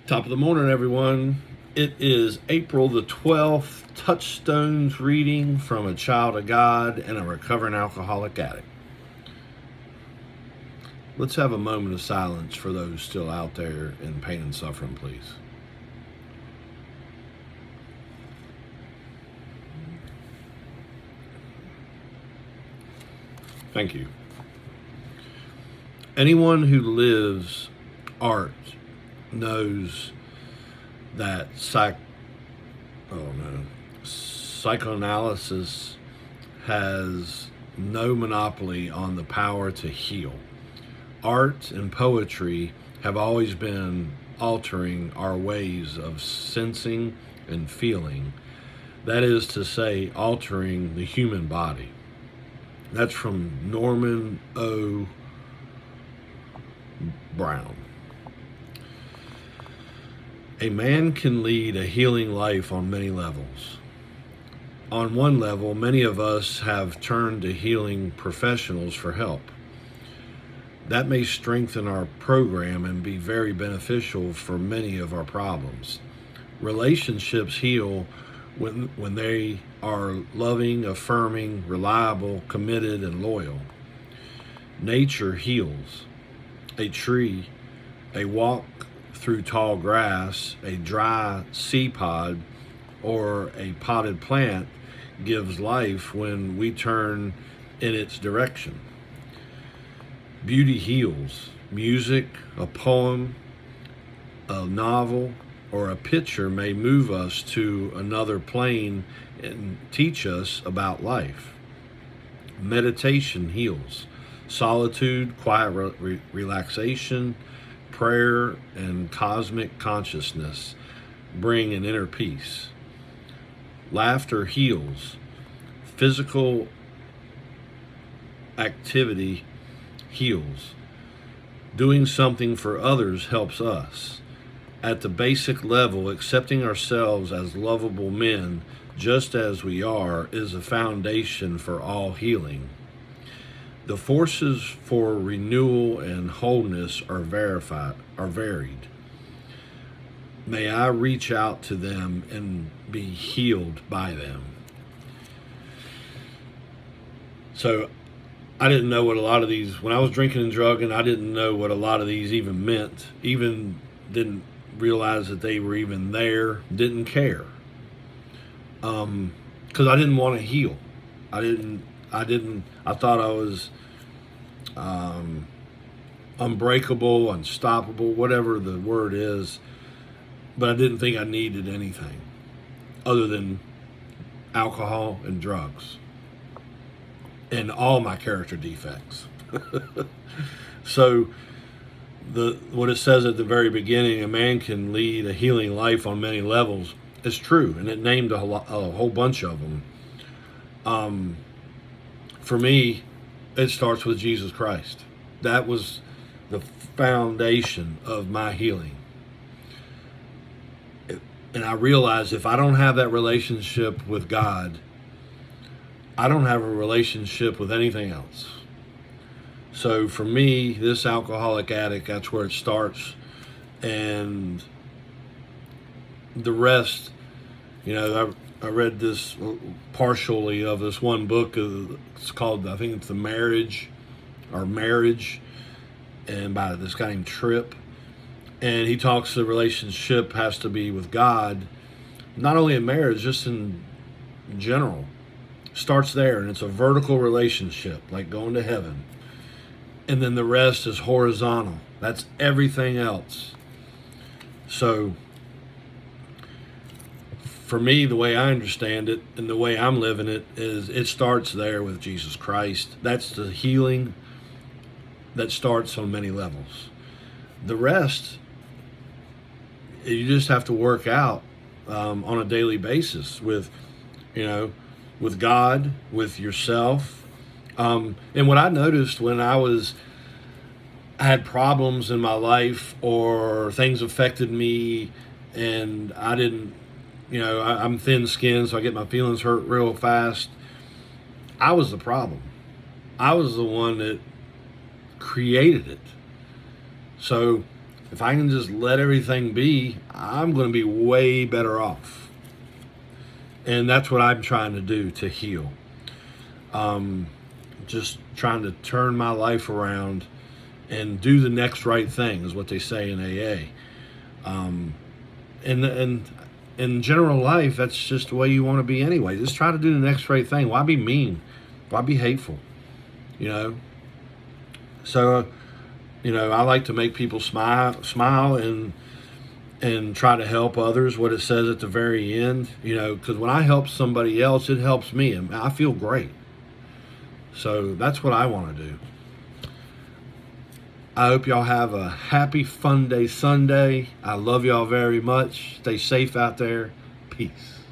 Top of the morning, everyone. It is April the 12th, Touchstones reading from a child of God and a recovering alcoholic addict. Let's have a moment of silence for those still out there in pain and suffering, please. Thank you. Anyone who lives art knows that psychoanalysis has no monopoly on the power to heal. Art and poetry have always been altering our ways of sensing and feeling. That is to say, altering the human body. That's from Norman O. Brown. A man can lead a healing life on many levels. On one level, many of us have turned to healing professionals for help. That may strengthen our program and be very beneficial for many of our problems. Relationships heal when they are loving, affirming, reliable, committed, and loyal. Nature heals. A tree, a walk through tall grass, a dry sea pod, or a potted plant gives life when we turn in its direction. Beauty heals. Music, a poem, a novel, or a picture may move us to another plane and teach us about life. Meditation heals. Solitude, quiet relaxation, prayer, and cosmic consciousness bring an inner peace. Laughter heals. Physical activity heals. Doing something for others helps us. At the basic level, accepting ourselves as lovable men, just as we are, is a foundation for all healing. The forces for renewal and wholeness are varied. May I reach out to them and be healed by them. So I didn't know what a lot of these, when I was drinking and drugging, I didn't know what a lot of these even meant. Even didn't realize that they were even there. Didn't care. Because I didn't want to heal. I thought I was unbreakable, unstoppable, whatever the word is, but I didn't think I needed anything other than alcohol and drugs and all my character defects. So what it says at the very beginning, a man can lead a healing life on many levels, is true, and it named a whole bunch of them. For me, it starts with Jesus Christ. That was the foundation of my healing. And I realized if I don't have that relationship with God, I don't have a relationship with anything else. So for me, this alcoholic addict, that's where it starts. And the rest, I read this partially of this one book. It's called, I think it's Marriage, and by this guy named Tripp. And he talks the relationship has to be with God, not only in marriage, just in general. Starts there, and it's a vertical relationship, like going to heaven. And then the rest is horizontal. That's everything else. So for me, the way I understand it and the way I'm living it is it starts there with Jesus Christ. That's the healing that starts on many levels. The rest, you just have to work out on a daily basis with God, with yourself. And what I noticed when I had problems in my life or things affected me and I didn't, I'm thin-skinned, so I get my feelings hurt real fast. I was the problem. I was the one that created it. So If I can just let everything be, I'm going to be way better off. And that's what I'm trying to do to heal. Just trying to turn my life around and do the next right thing is what they say in AA. And in general life, that's just the way you want to be anyway. Just try to do the next right thing. Why be mean? Why be hateful? You know. So, I like to make people smile, and try to help others. What it says at the very end, because when I help somebody else, it helps me, and I feel great. So that's what I want to do. I hope y'all have a happy Fun Day Sunday. I love y'all very much. Stay safe out there. Peace.